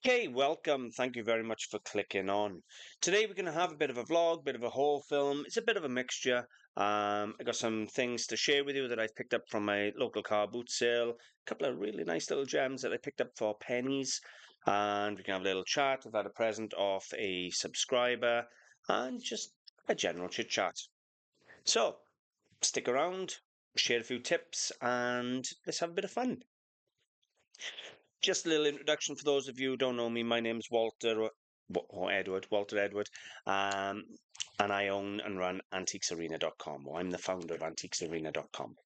Okay, welcome. Thank you very much for clicking on. Today we're going to have a bit of a vlog, bit of a haul film. It's a bit of a mixture. I got some things to share with you that I've picked up from my local car boot sale. A couple of really nice little gems that I picked up for pennies. And we can have a little chat. I've had a present off a subscriber and just a general chit chat. So stick around, share a few tips, and let's have a bit of fun. Just a little introduction for those of you who don't know me. My name's Walter Walter Edward, um, and I own and run antiquesarena.com. Well, I'm the founder of antiquesarena.com,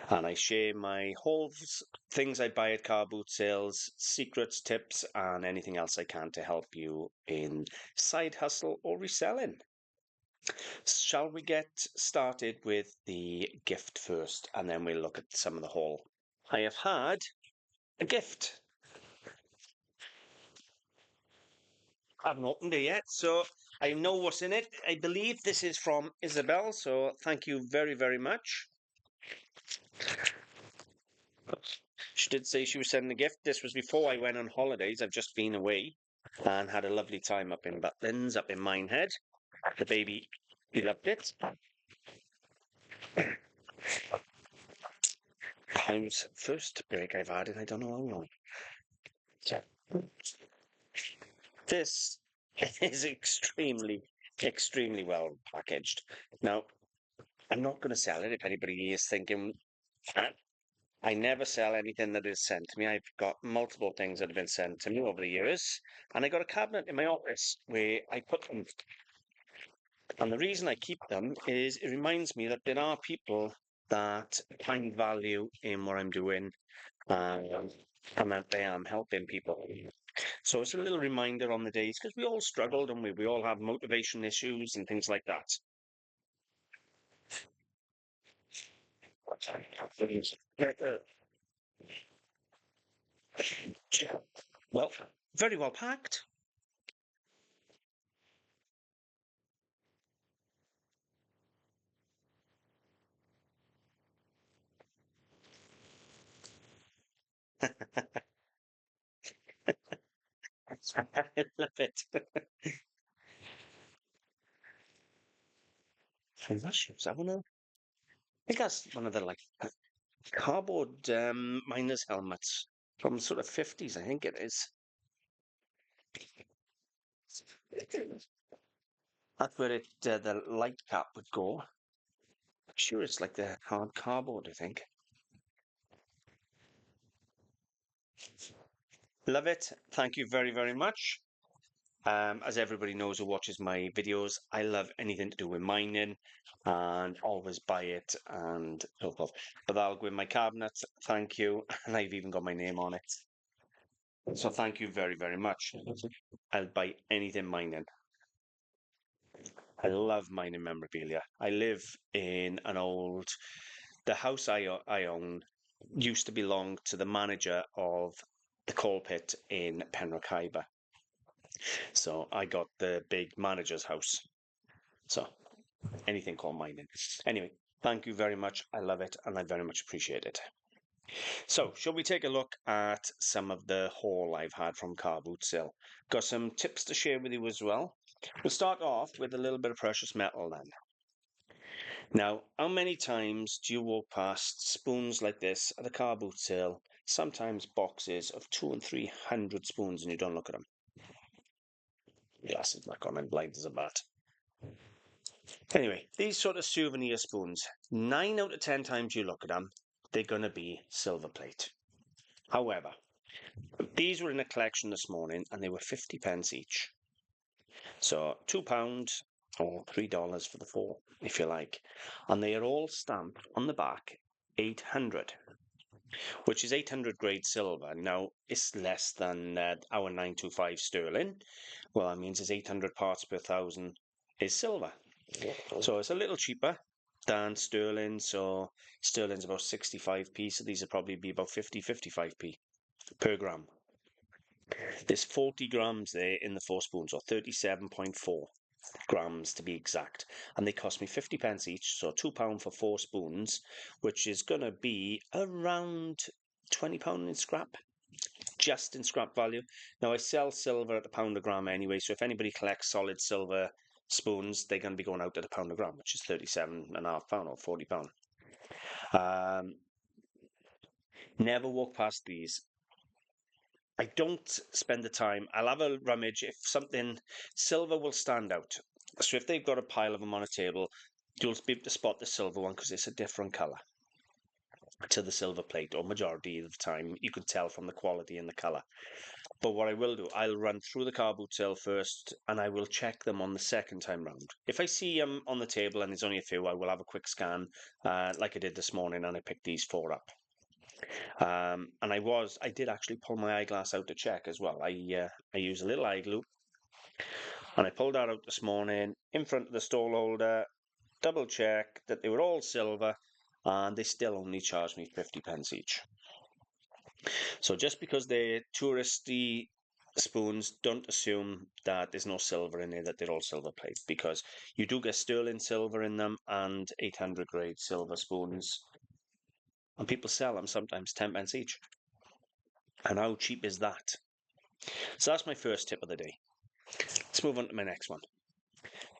and I share my hauls, things I buy at car boot sales, secrets, tips, and anything else I can to help you in side hustle or reselling. Shall we get started with the gift first, and then we'll look at some of the haul? I have had a gift. I haven't opened it yet, so I know what's in it. I believe this is from Isabel, so thank you very, very much. She did say she was sending a gift. This was before I went on holidays. I've just been away and had a lovely time up in Butlins, up in Minehead. The baby, he loved it. Time's first break I've had, and I don't know how long. So, this is extremely, extremely well packaged. Now, I'm not going to sell it if anybody is thinking, I never sell anything that is sent to me. I've got multiple things that have been sent to me over the years, and I got a cabinet in my office where I put them. And the reason I keep them is it reminds me that there are people that find value in what I'm doing, and that I am helping people. So it's a little reminder on the days because we all struggled and we all have motivation issues and things like that. Well, very well packed. I love it. I'm not sure. Is that one of? I think that's one of the like cardboard miner's helmets from sort of 50s. I think it is. That's where the light cap would go. Sure, it's like the hard cardboard. I think. Love it. Thank you very, very much. As everybody knows who watches my videos, I love anything to do with mining and always buy it and so forth. But that'll go in my cabinet. Thank you. And I've even got my name on it. So thank you very, very much. I'll buy anything mining. I love mining memorabilia. I live in the house I own used to belong to the manager of the coal pit in Penrith. So I got the big manager's house. So anything called mining. Anyway, thank you very much. I love it and I very much appreciate it. So, shall we take a look at some of the haul I've had from Car Boot Sale? Got some tips to share with you as well. We'll start off with a little bit of precious metal then. Now, how many times do you walk past spoons like this at a car boot sale? Sometimes boxes of 200 and 300 spoons and you don't look at them. Yes, it's not on, I'm blind as a bat. Anyway, these sort of souvenir spoons, 9 out of 10 times you look at them, they're going to be silver plate. However, these were in a collection this morning and they were 50 pence each. So £2 or $3 for the four, if you like. And they are all stamped on the back 800, which is 800 grade silver. Now, it's less than our 925 sterling. Well, that means it's 800 parts per thousand is silver. So it's a little cheaper than sterling. So sterling's about 65p. So these would probably be about 55p per gram. There's 40 grams there in the four spoons, or 37.4 grams to be exact. And they cost me 50 pence each, so £2 for 4 spoons, which is going to be around £20 in scrap. just in scrap value. Now, I sell silver at £1 a gram anyway, so if anybody collects solid silver spoons, they're going to be going out at £1 a gram, which is £37.5 or £40. Never walk past these. I don't spend the time. I'll have a rummage if something silver will stand out. So if they've got a pile of them on a table, you'll be able to spot the silver one because it's a different colour to the silver plate, or majority of the time you can tell from the quality and the colour. But what I will do, I'll run through the car boot sale first and I will check them on the second time round. If I see them on the table and there's only a few, I will have a quick scan like I did this morning, and I picked these 4 up. And I did actually pull my eyeglass out to check as well. I use a little eye glue, and I pulled that out this morning in front of the stall holder, double check that they were all silver, and they still only charged me 50p each. So just because they're touristy spoons, don't assume that there's no silver in there, that they're all silver plate, because you do get sterling silver in them and 800 grade silver spoons, and people sell them sometimes 10p each. And how cheap is that? So that's my first tip of the day. Let's move on to my next one.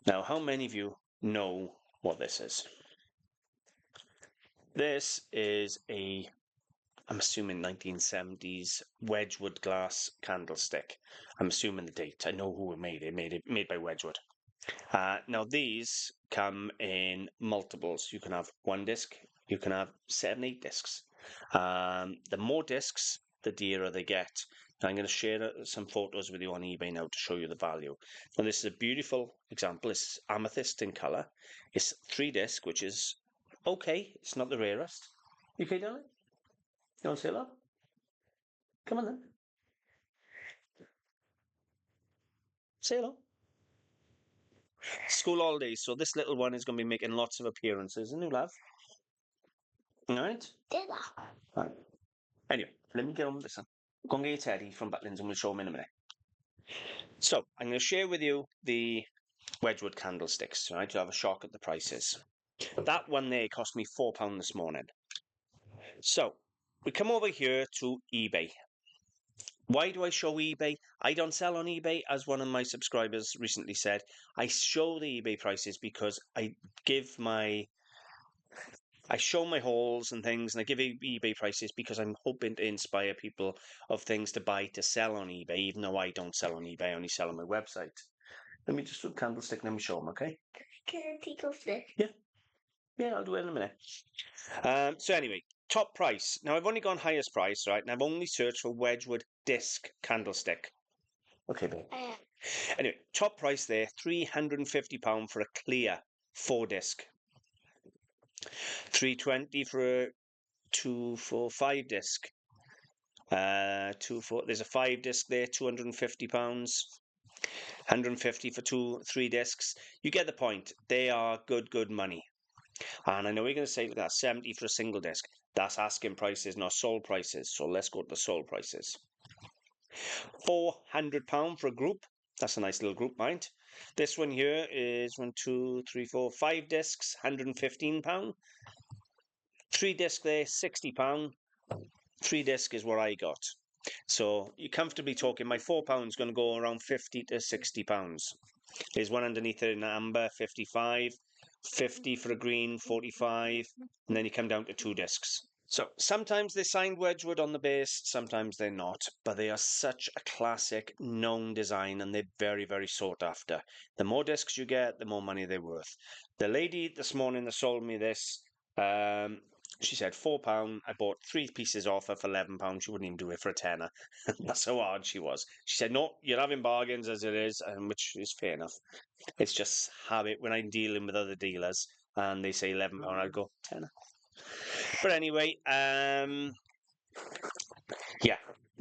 Now, how many of you know what this is? This is I'm assuming 1970s Wedgwood glass candlestick. I'm assuming the date. I know who made it. Made by Wedgwood. Now these come in multiples. You can have 1 disc. You can have 7, 8 discs. The more discs, the dearer they get. Now I'm going to share some photos with you on eBay now to show you the value. Now this is a beautiful example. It's amethyst in colour. It's 3 disc, which is okay. It's not the rarest. You okay, darling? You want to say hello? Come on then. Say hello. School holidays, so this little one is going to be making lots of appearances, isn't he, love? All right? Did I? Right. Anyway, let me get on with this one. Go and get your teddy from Butlins and we'll show him in a minute. So, I'm going to share with you the Wedgwood candlesticks, right? You'll have a shock at the prices. That one there cost me £4 this morning. So, we come over here to eBay. Why do I show eBay? I don't sell on eBay, as one of my subscribers recently said. I show the eBay prices because I show my hauls and things, and I give eBay prices because I'm hoping to inspire people of things to buy to sell on eBay, even though I don't sell on eBay, I only sell on my website. Let me just do a candlestick and let me show them, okay? Can I take off this? Yeah. Yeah, I'll do it in a minute. So anyway, top price. Now, I've only gone highest price, right? And I've only searched for Wedgwood disc candlestick. Okay, babe. Anyway, top price there, £350 for a clear 4 disc. £320 for a 2, 4, 5 disc. There's a 5 disc there, £250. £150 for 3 discs. You get the point. They are good money. And I know you're going to say that's 70 for a single disc. That's asking prices, not sold prices. So let's go to the sold prices. £400 for a group. That's a nice little group, mind. This one here is 1, 2, 3, 4, 5 discs, £115. 3 disc there, £60. 3 disc is what I got. So you're comfortably talking, my £4 is going to go around £50 to £60. There's one underneath it in amber, 55, 50 for a green, 45, and then you come down to 2 discs. So sometimes they're signed Wedgwood on the base, sometimes they're not, but they are such a classic, known design, and they're very sought after. The more discs you get, the more money they're worth. The lady this morning that sold me this, she said £4. I bought 3 pieces off her for £11. She wouldn't even do it for a tenner. That's how hard she was. She said, no, you're having bargains as it is, which is fair enough. It's just habit when I'm dealing with other dealers and they say £11, I'll go tenner. But anyway, yeah,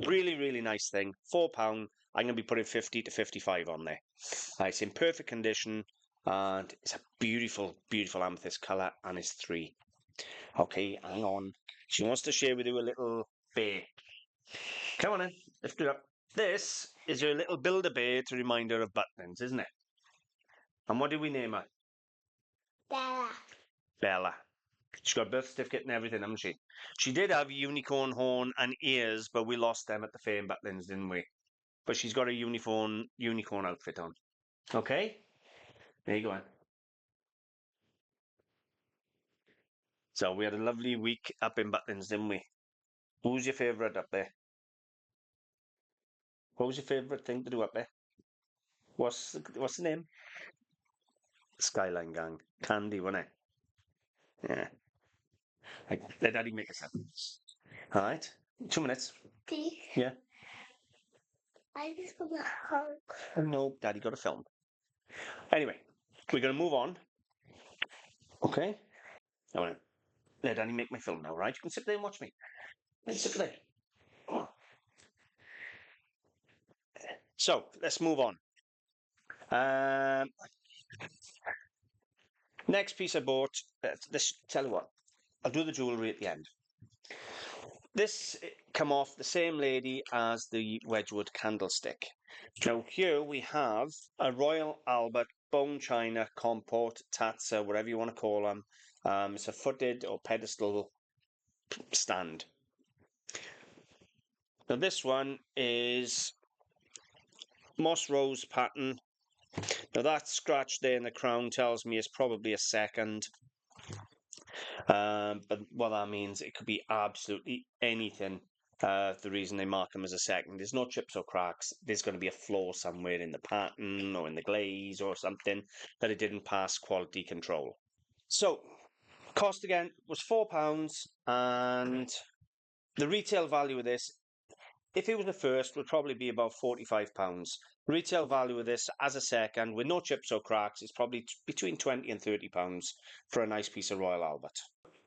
really nice thing. £4. I'm going to be putting 50 to 55 on there. It's in perfect condition and it's a beautiful amethyst colour, and it's 3. Okay, hang on. She wants to share with you a little bear. Come on in, lift it up. This is your little builder bear to remind her of Butlins, isn't it? And what did we name her? Bella. Bella. She's got a birth certificate and everything, hasn't she? She did have unicorn horn and ears, but we lost them at the fair in Butlins, didn't we? But she's got a unicorn outfit on. Okay? There you go. So we had a lovely week up in Butlins, didn't we? Who's your favourite up there? What was your favourite thing to do up there? What's the name? Skyline Gang. Candy, wasn't it? Yeah. Let Daddy make a sound. All right. 2 minutes. Yeah. I just want to hug. No, Daddy got a film. Anyway, we're going to move on. Okay? I want to let Daddy make my film now, right? You can sit there and watch me. Let's sit there. So, let's move on. Next piece I bought, tell you what, I'll do the jewellery at the end. This come off the same lady as the Wedgwood candlestick. Now here we have a Royal Albert bone china comport tazza, whatever you want to call them. It's a footed or pedestal stand. Now this one is moss rose pattern. Now that scratch there in the crown tells me it's probably a second. But what that means, it could be absolutely anything. The reason they mark them as a second, there's no chips or cracks. There's going to be a flaw somewhere in the pattern or in the glaze or something that it didn't pass quality control. So, cost again was £4, and the retail value of this, if it was the first, would probably be about £45. Retail value of this as a second, with no chips or cracks, is probably between £20 and £30 for a nice piece of Royal Albert.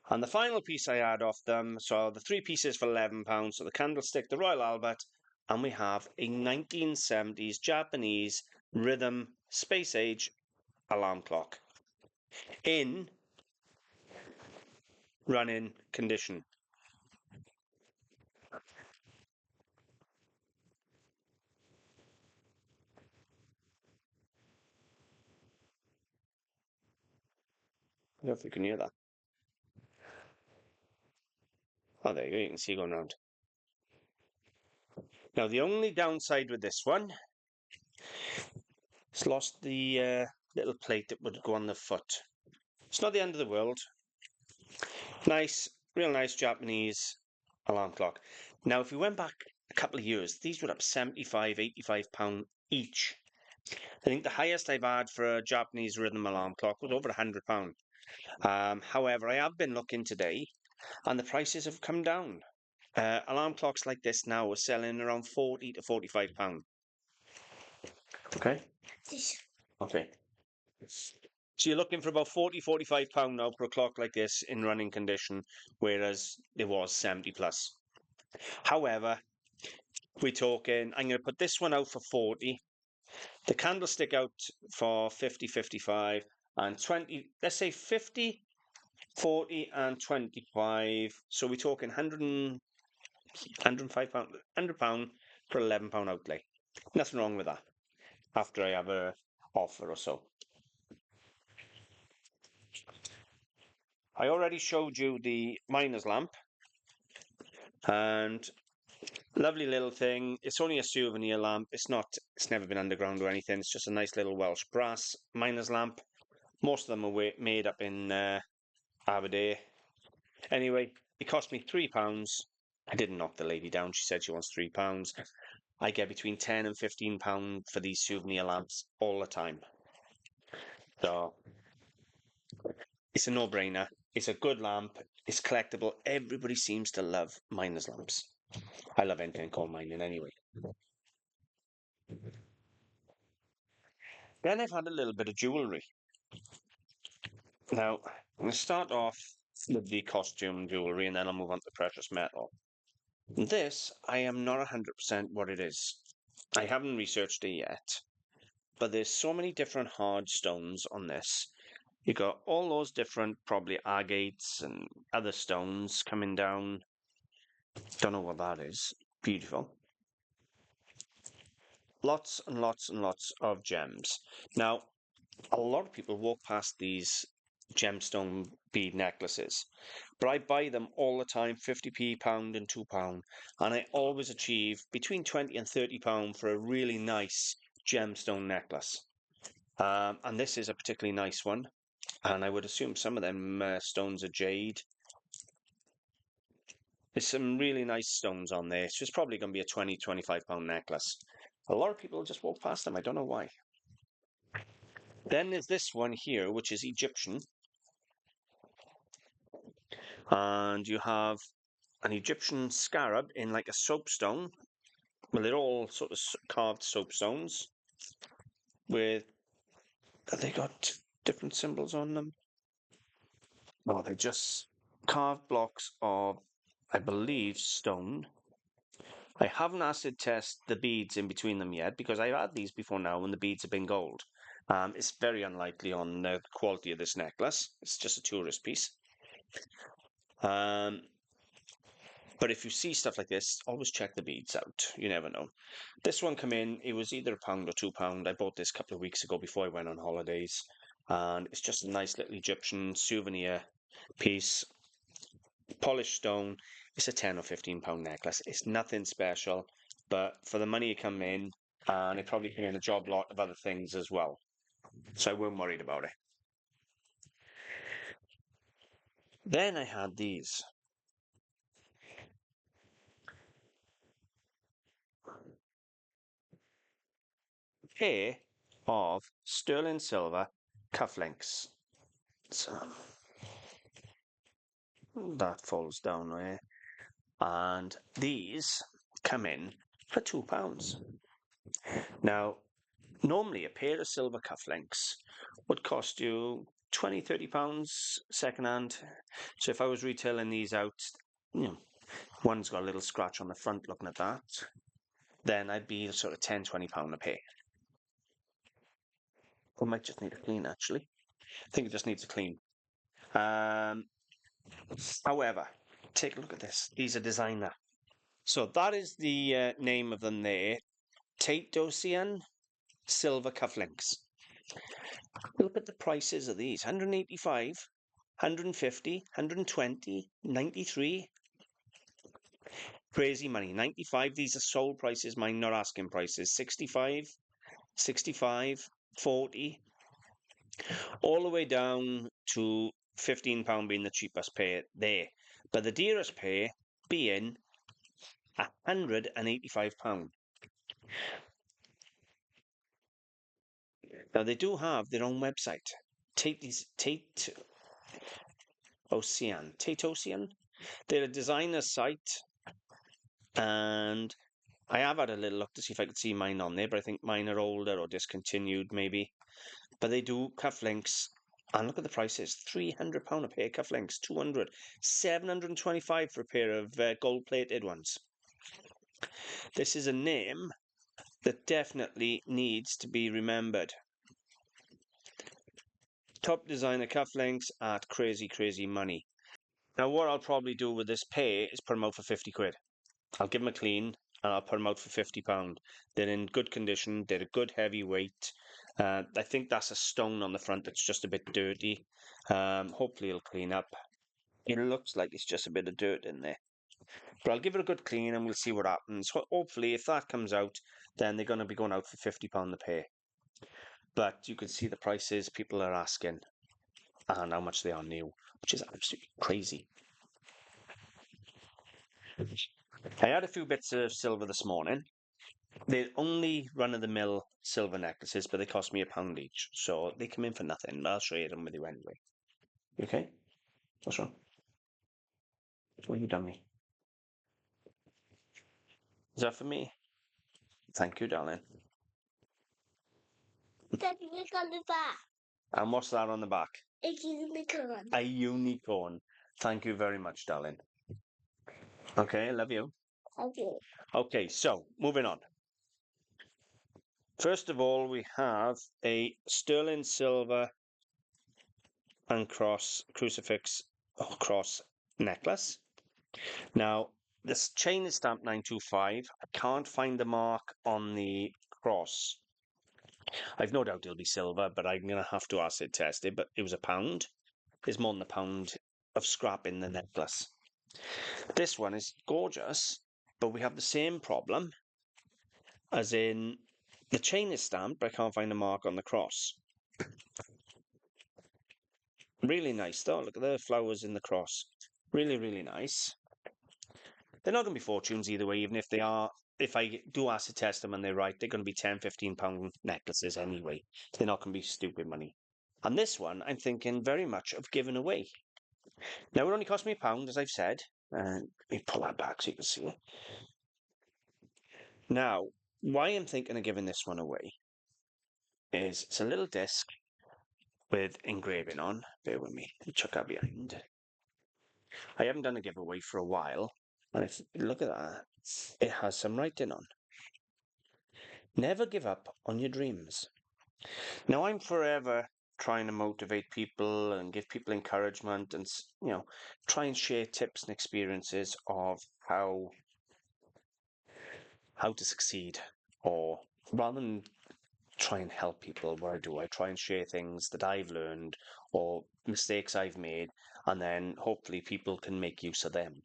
And the final piece I had off them, so the 3 pieces for £11, so the candlestick, the Royal Albert, and we have a 1970s Japanese rhythm space age alarm clock in running condition. I don't know if you can hear that. Oh, there you go, you can see it going round. Now, the only downside with this one, it's lost the little plate that would go on the foot. It's not the end of the world. Nice, real nice Japanese alarm clock. Now, if we went back a couple of years, these were up £75, £85 each. I think the highest I've had for a Japanese rhythm alarm clock was over £100. However, I have been looking today, and the prices have come down. Alarm clocks like this now are selling around £40 to £45. Okay? Okay. So you're looking for about £40, £45 now for a clock like this in running condition, whereas it was 70 plus. However, we're talking, I'm going to put this one out for 40, the candlestick out for 50, 55, and 20, let's say 50, 40, and 25. So we're talking £105, £100 for £11 outlay. Nothing wrong with that after I have a offer or so. I already showed you the miner's lamp, and lovely little thing. It's only a souvenir lamp. It's never been underground or anything. It's just a nice little Welsh brass miner's lamp. Most of them are made up in Aberdeen. Anyway, it cost me £3. I didn't knock the lady down. She said she wants £3. I get between £10 and £15 for these souvenir lamps all the time. So it's a no-brainer. It's a good lamp. It's collectible. Everybody seems to love miner's lamps. I love anything called mining anyway. Then I've had a little bit of jewellery. Now, I'm going to start off with the costume jewellery, and then I'll move on to precious metal. This, I am not 100% what it is. I haven't researched it yet, but there's so many different hard stones on this. You got all those different, probably agates and other stones coming down. Don't know what that is. Beautiful. Lots and lots and lots of gems. Now, a lot of people walk past these gemstone bead necklaces. But I buy them all the time, 50p, pound and £2. And I always achieve between 20 and £30 for a really nice gemstone necklace. And this is a particularly nice one. And I would assume some of them stones are jade. There's some really nice stones on there. So it's probably going to be a 20, £25 necklace. A lot of people just walk past them. I don't know why. Then there's this one here, which is Egyptian. And you have an Egyptian scarab in like a soapstone. Well, they're all sort of carved soapstones with, have they got different symbols on them? No, they're just carved blocks of, I believe, stone. I haven't acid tested the beads in between them yet because I've had these before now and the beads have been gold. It's very unlikely on the quality of this necklace. It's just a tourist piece. But if you see stuff like this, always check the beads out. You never know. This one come in, it was either £1 or £2. I bought this a couple of weeks ago before I went on holidays. And it's just a nice little Egyptian souvenir piece. Polished stone. It's a £10 or £15 necklace. It's nothing special, but for the money you come in, and it probably came in a job lot of other things as well. So I weren't worried about it. Then I had these. Pair of sterling silver cufflinks. So that falls down there. And these come in for £2. Now, normally a pair of silver cufflinks would cost you 20, £30 second hand. So if I was retailing these out, one's got a little scratch on the front looking at that, then I'd be sort of £10, £20 a pair. I might just need a clean actually. I think it just needs a clean. However, take a look at this. These are designer. So that is the name of them there. Tazza silver cufflinks. Look at the prices of these. 185, 150, 120, 93. Crazy money. 95, these are sold prices, mine not asking prices. 65, 65, 40. All the way down to £15 being the cheapest pair there. But the dearest pair being £185. Now they do have their own website. Tate Ocean. They're a designer site, and I have had a little look to see if I could see mine on there, but I think mine are older or discontinued maybe. But they do cufflinks, and look at the prices: £300 a pair of cufflinks, 200, 725 for a pair of gold-plated ones. This is a name that definitely needs to be remembered. Top designer cufflinks at crazy, crazy money. Now, what I'll probably do with this pair is put them out for 50 quid. I'll give them a clean and I'll put them out for £50. They're in good condition. They're a good heavy weight. I think that's a stone on the front that's just a bit dirty. Hopefully it'll clean up. It looks like it's just a bit of dirt in there. But I'll give it a good clean and we'll see what happens. Hopefully, if that comes out, then they're going to be going out for £50 a pair. But you can see the prices people are asking and how much they are new, which is absolutely crazy. I had a few bits of silver this morning. They're only run-of-the-mill silver necklaces, but they cost me £1 each. So they come in for nothing. I'll share them with you anyway. You okay? What's wrong? What have you done me? Is that for me? Thank you, darling. Daddy, look on the back. And what's that on the back? A unicorn. A unicorn. Thank you very much, darling. Okay, I love you. Okay. Okay, so moving on. First of all, we have a sterling silver and crucifix cross necklace. Now, this chain is stamped 925. I can't find the mark on the cross. I've no doubt it'll be silver, but I'm going to have to acid test it. But it was £1. there's more than a pound of scrap in the necklace. This one is gorgeous, but we have the same problem, as in the chain is stamped, but I can't find a mark on the cross. Really nice though. Look at the flowers in the cross. Really, really nice. They're not going to be fortunes either way, even if they are. If I do acid test them and they're right, they're going to be £10, £15 necklaces anyway. They're not going to be stupid money. And this one, I'm thinking very much of giving away. Now, it only cost me £1, as I've said. Let me pull that back so you can see it. Now, why I'm thinking of giving this one away is it's a little disc with engraving on. Bear with me. Let me chuck that behind. I haven't done a giveaway for a while. And if look at that, it has some writing on. Never give up on your dreams. Now, I'm forever trying to motivate people and give people encouragement and, try and share tips and experiences of how to succeed, or rather than try and help people, what I try and share things that I've learned or mistakes I've made, and then hopefully people can make use of them.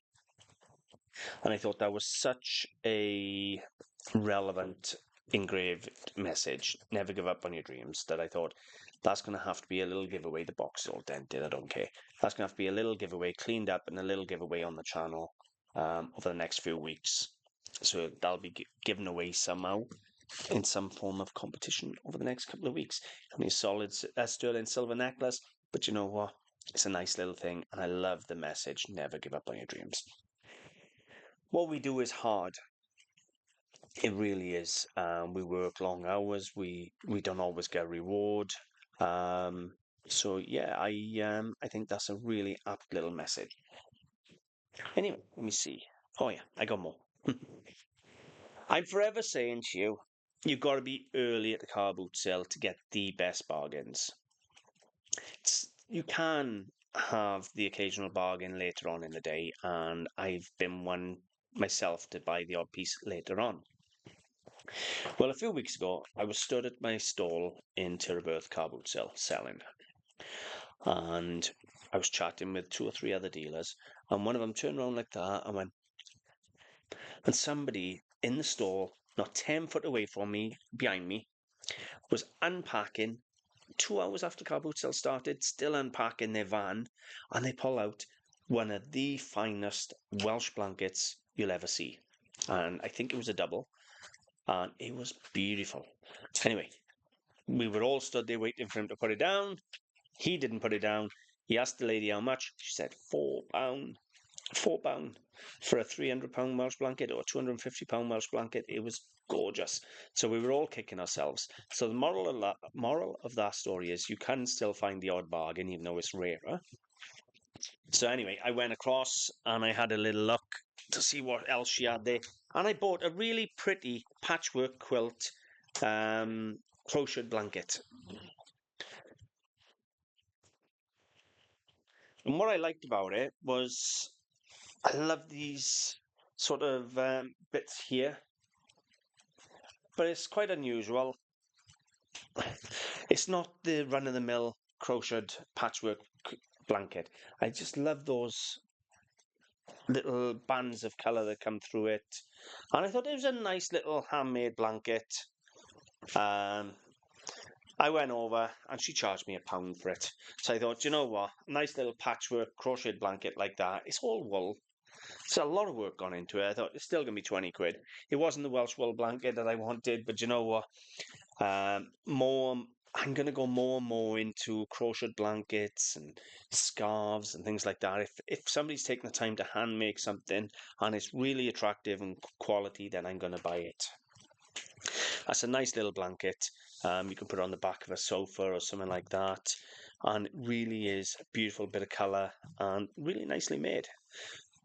And I thought that was such a relevant engraved message, never give up on your dreams, that I thought that's going to have to be a little giveaway. The box is all dented, I don't care. That's going to have to be a little giveaway, cleaned up, and a little giveaway on the channel over the next few weeks. So that'll be given away somehow in some form of competition over the next couple of weeks. I mean, solid sterling silver necklace, but you know what? It's a nice little thing, and I love the message, never give up on your dreams. What we do is hard. It really is. We work long hours. We don't always get a reward. So yeah, I think that's a really apt little message. Anyway, let me see. Oh yeah, I got more. I'm forever saying to you, you've got to be early at the car boot sale to get the best bargains. You can have the occasional bargain later on in the day, and I've been one myself to buy the odd piece later on. Well, a few weeks ago, I was stood at my stall in Tirabirth car boot sale selling, and I was chatting with 2 or 3 other dealers, and one of them turned around like that and went, and somebody in the store, not 10 foot away from me, behind me, was unpacking 2 hours after car boot sale started, still unpacking their van, and they pull out one of the finest Welsh blankets you'll ever see. And I think it was a double, and it was beautiful. Anyway, we were all stood there waiting for him to put it down. He didn't put it down. He asked the lady how much. She said £4. £4 for a £300 Welsh blanket or a £250 Welsh blanket. It was gorgeous. So we were all kicking ourselves. So the moral of that story is you can still find the odd bargain, even though it's rarer. So anyway, I went across and I had a little look to see what else she had there. And I bought a really pretty patchwork quilt crocheted blanket. And what I liked about it was I love these sort of bits here, but it's quite unusual. It's not the run-of-the-mill crocheted patchwork blanket. I just love those little bands of colour that come through it. And I thought it was a nice little handmade blanket. I went over and she charged me £1 for it. So I thought, you know what? Nice little patchwork crocheted blanket like that. It's all wool. It's a lot of work gone into it. I thought it's still going to be 20 quid. It wasn't the Welsh wool blanket that I wanted, but you know what? I'm going to go more and more into crocheted blankets and scarves and things like that. If somebody's taking the time to hand make something and it's really attractive and quality, then I'm going to buy it. That's a nice little blanket. You can put it on the back of a sofa or something like that. And it really is a beautiful bit of colour and really nicely made.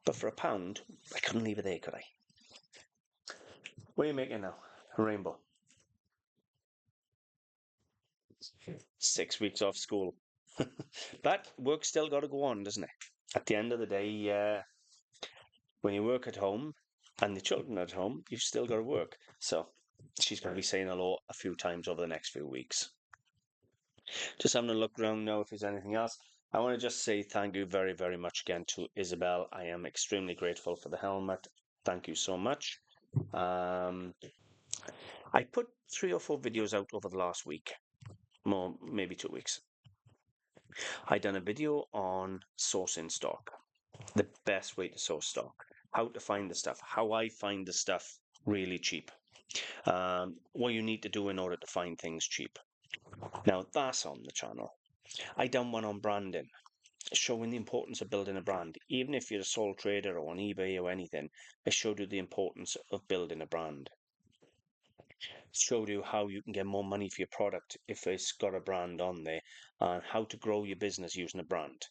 But for £1, I couldn't leave it there, could I? What are you making now? A rainbow. 6 weeks off school. But work's still got to go on, doesn't it? At the end of the day, when you work at home and the children are at home, you've still got to work. So she's going to be saying hello a few times over the next few weeks. Just having a look around now if there's anything else. I want to just say thank you very, very much again to Isabel. I am extremely grateful for the helmet. Thank you so much. I put 3 or 4 videos out over the last week, more maybe 2 weeks. I done a video on sourcing stock, the best way to source stock, how to find the stuff, how I find the stuff really cheap, what you need to do in order to find things cheap. Now that's on the channel. I done one on branding, showing the importance of building a brand. Even if you're a sole trader or on eBay or anything, I showed you the importance of building a brand. Showed you how you can get more money for your product if it's got a brand on there, and how to grow your business using a brand.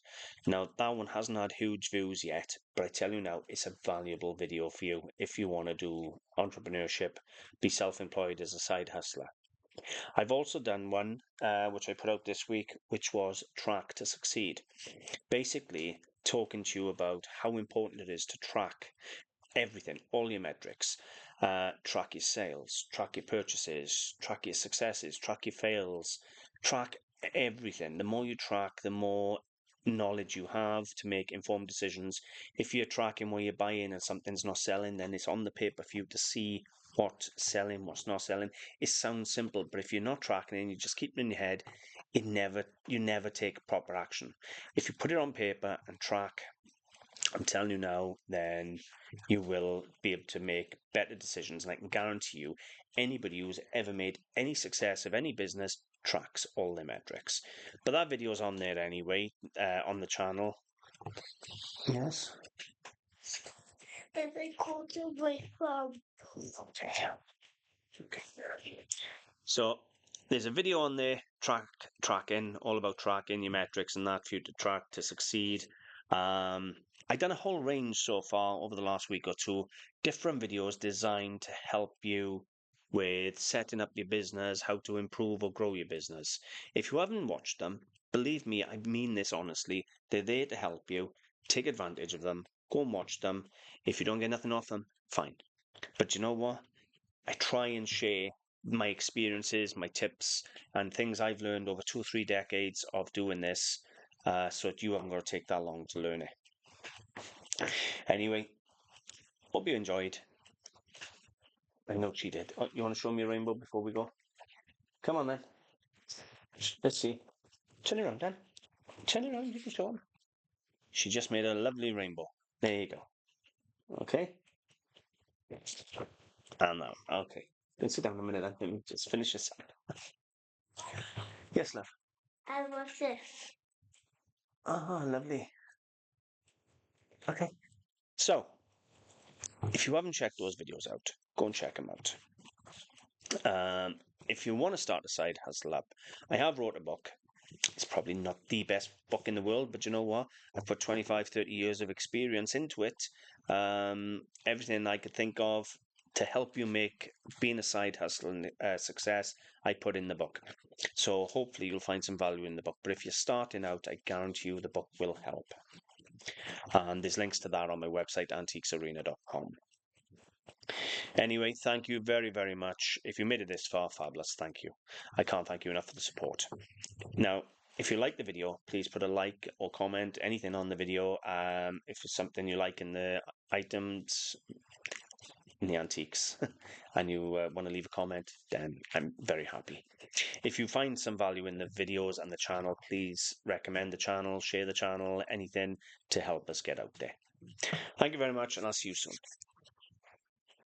Now that one hasn't had huge views yet, but I tell you now, it's a valuable video for you if you want to do entrepreneurship, be self-employed as a side hustler. I've also done one which I put out this week, which was Track to Succeed. Basically talking to you about how important it is to track everything, all your metrics. Track your sales, track your purchases, track your successes, track your fails, track everything. The more you track, the more knowledge you have to make informed decisions. If you're tracking where you're buying and something's not selling, then it's on the paper for you to see what's selling, what's not selling. It sounds simple, but if you're not tracking it and you just keep it in your head, you never take proper action. If you put it on paper and track, I'm telling you now, then you will be able to make better decisions. And I can guarantee you, anybody who's ever made any success of any business tracks all their metrics. But that video is on there anyway, on the channel. Yes. And I go to my phone. Okay. So there's a video on there, tracking, all about tracking your metrics and that for you to track to succeed. I've done a whole range so far over the last week or two, different videos designed to help you with setting up your business, how to improve or grow your business. If you haven't watched them, believe me, I mean this honestly, they're there to help you. Take advantage of them. Go and watch them. If you don't get nothing off them, fine. But you know what? I try and share my experiences, my tips, and things I've learned over 2 or 3 decades of doing this, so that you haven't got to take that long to learn it. Anyway, hope you enjoyed. I know she did. Oh, you want to show me a rainbow before we go? Come on then. Let's see. Turn it around, Dan. Turn it around, you can show them. She just made a lovely rainbow. There you go. Okay. And now, okay. Let's sit down a minute, then. Let me just finish this. Yes, love. I was this. Ah, lovely. Okay. So, if you haven't checked those videos out, go and check them out. If you want to start a side hustle up, I have wrote a book. It's probably not the best book in the world, but you know what? I've put 25, 30 years of experience into it. Everything I could think of to help you make being a side hustle a success, I put in the book. So hopefully you'll find some value in the book. But if you're starting out, I guarantee you the book will help. And there's links to that on my website, antiquesarena.com. Anyway, thank you very, very much. If you made it this far, fabulous. Thank you. I can't thank you enough for the support. Now, if you like the video, please put a like or comment, anything on the video. If it's something you like in the items, in the antiques, and you want to leave a comment, then I'm very happy. If you find some value in the videos and the channel, please recommend the channel, share the channel, anything to help us get out there. Thank you very much, and I'll see you soon.